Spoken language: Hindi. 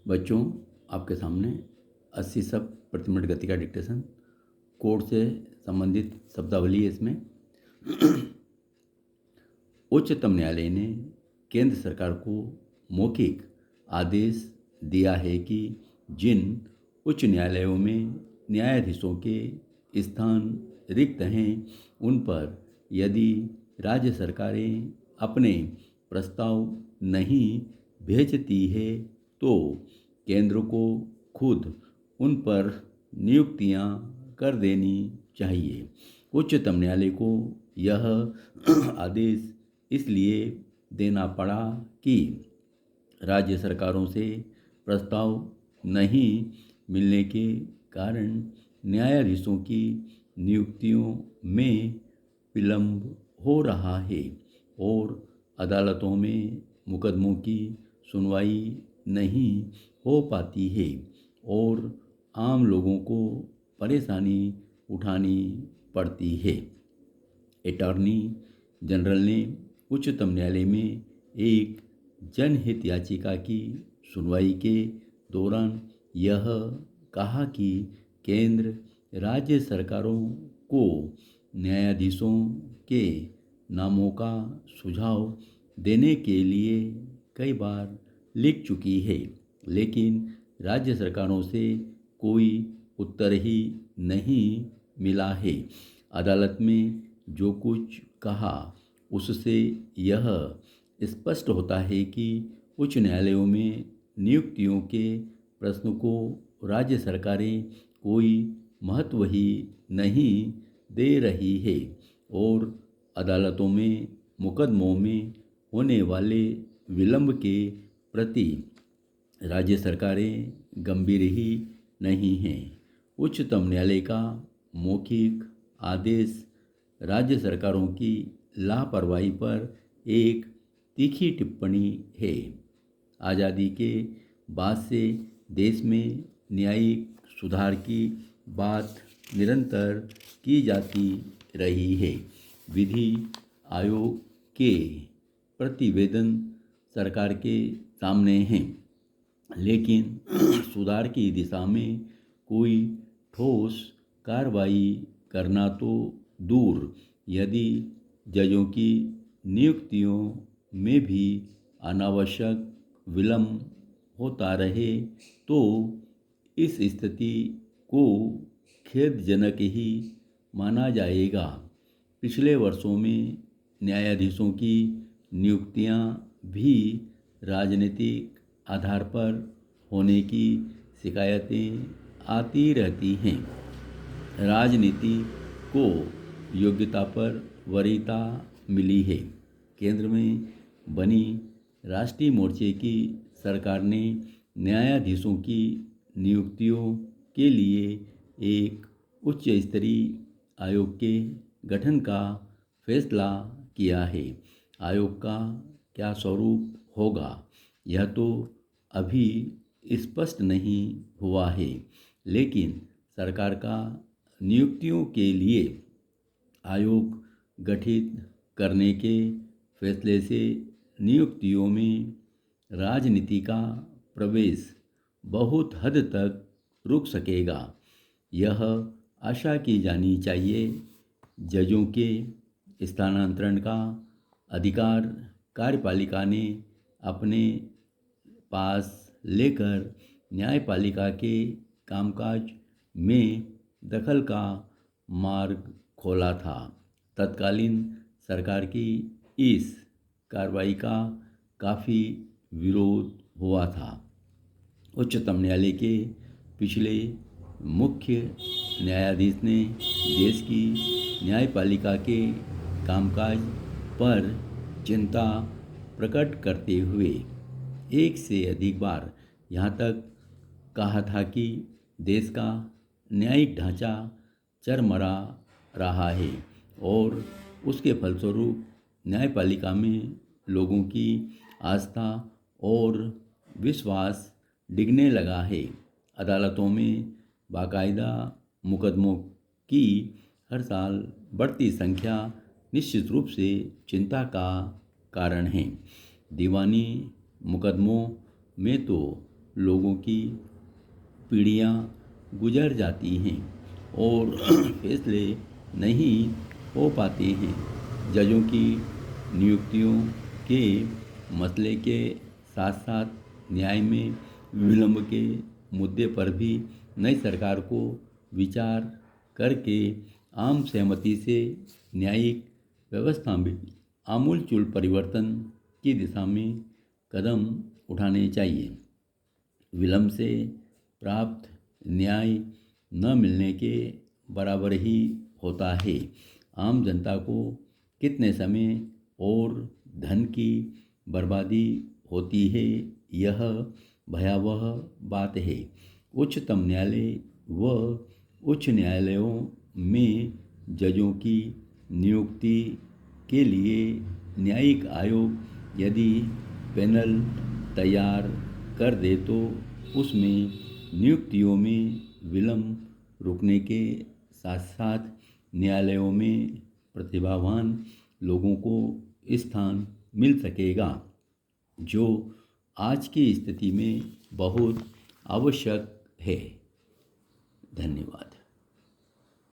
बच्चों, आपके सामने 80 शब्द प्रति मिनट गति का डिक्टेशन, कोड से संबंधित शब्दावली है इसमें। उच्चतम न्यायालय ने केंद्र सरकार को मौखिक आदेश दिया है कि जिन उच्च न्यायालयों में न्यायाधीशों के स्थान रिक्त हैं, उन पर यदि राज्य सरकारें अपने प्रस्ताव नहीं भेजती है तो केंद्र को खुद उन पर नियुक्तियां कर देनी चाहिए। उच्चतम न्यायालय को यह आदेश इसलिए देना पड़ा कि राज्य सरकारों से प्रस्ताव नहीं मिलने के कारण न्यायाधीशों की नियुक्तियों में विलंब हो रहा है और अदालतों में मुकदमों की सुनवाई नहीं हो पाती है और आम लोगों को परेशानी उठानी पड़ती है। अटॉर्नी जनरल ने उच्चतम न्यायालय में एक जनहित याचिका की सुनवाई के दौरान यह कहा कि केंद्र राज्य सरकारों को न्यायाधीशों के नामों का सुझाव देने के लिए कई बार लिख चुकी है, लेकिन राज्य सरकारों से कोई उत्तर ही नहीं मिला है। अदालत में जो कुछ कहा उससे यह स्पष्ट होता है कि उच्च न्यायालयों में नियुक्तियों के प्रश्न को राज्य सरकारें कोई महत्व ही नहीं दे रही है और अदालतों में मुकदमों में होने वाले विलंब के प्रति राज्य सरकारें गंभीर ही नहीं हैं। उच्चतम न्यायालय का मौखिक आदेश राज्य सरकारों की लापरवाही पर एक तीखी टिप्पणी है। आज़ादी के बाद से देश में न्यायिक सुधार की बात निरंतर की जाती रही है। विधि आयोग के प्रतिवेदन सरकार के सामने हैं, लेकिन सुधार की दिशा में कोई ठोस कार्रवाई करना तो दूर, यदि जजों की नियुक्तियों में भी अनावश्यक विलंब होता रहे तो इस स्थिति को खेदजनक ही माना जाएगा। पिछले वर्षों में न्यायाधीशों की नियुक्तियां भी राजनीतिक आधार पर होने की शिकायतें आती रहती हैं। राजनीति को योग्यता पर वरीयता मिली है। केंद्र में बनी राष्ट्रीय मोर्चे की सरकार ने न्यायाधीशों की नियुक्तियों के लिए एक उच्च स्तरीय आयोग के गठन का फैसला किया है। आयोग का क्या स्वरूप होगा यह तो अभी स्पष्ट नहीं हुआ है, लेकिन सरकार का नियुक्तियों के लिए आयोग गठित करने के फैसले से नियुक्तियों में राजनीति का प्रवेश बहुत हद तक रुक सकेगा। यह आशा की जानी चाहिए जजों के स्थानांतरण का अधिकार कार्यपालिका ने अपने पास लेकर न्यायपालिका के कामकाज में दखल का मार्ग खोला था। तत्कालीन सरकार की इस कार्रवाई का काफ़ी विरोध हुआ था। उच्चतम न्यायालय के पिछले मुख्य न्यायाधीश ने देश की न्यायपालिका के कामकाज पर चिंता प्रकट करते हुए एक से अधिक बार यहाँ तक कहा था कि देश का न्यायिक ढांचा चरमरा रहा है और उसके फलस्वरूप न्यायपालिका में लोगों की आस्था और विश्वास डिगने लगा है। अदालतों में बाकायदा मुकदमों की हर साल बढ़ती संख्या निश्चित रूप से चिंता का कारण है। दीवानी मुकदमों में तो लोगों की पीढ़ियां गुजर जाती हैं और फैसले नहीं हो पाते हैं। जजों की नियुक्तियों के मसले के साथ साथ न्याय में विलंब के मुद्दे पर भी नई सरकार को विचार करके आम सहमति से न्यायिक व्यवस्था में आमूलचूल परिवर्तन की दिशा में कदम उठाने चाहिए। विलंब से प्राप्त न्याय न मिलने के बराबर ही होता है। आम जनता को कितने समय और धन की बर्बादी होती है, यह भयावह बात है। उच्चतम न्यायालय व उच्च न्यायालयों में जजों की नियुक्ति के लिए न्यायिक आयोग यदि पैनल तैयार कर दे तो उसमें नियुक्तियों में विलंब रुकने के साथ साथ न्यायालयों में प्रतिभावान लोगों को स्थान मिल सकेगा, जो आज की स्थिति में बहुत आवश्यक है। धन्यवाद।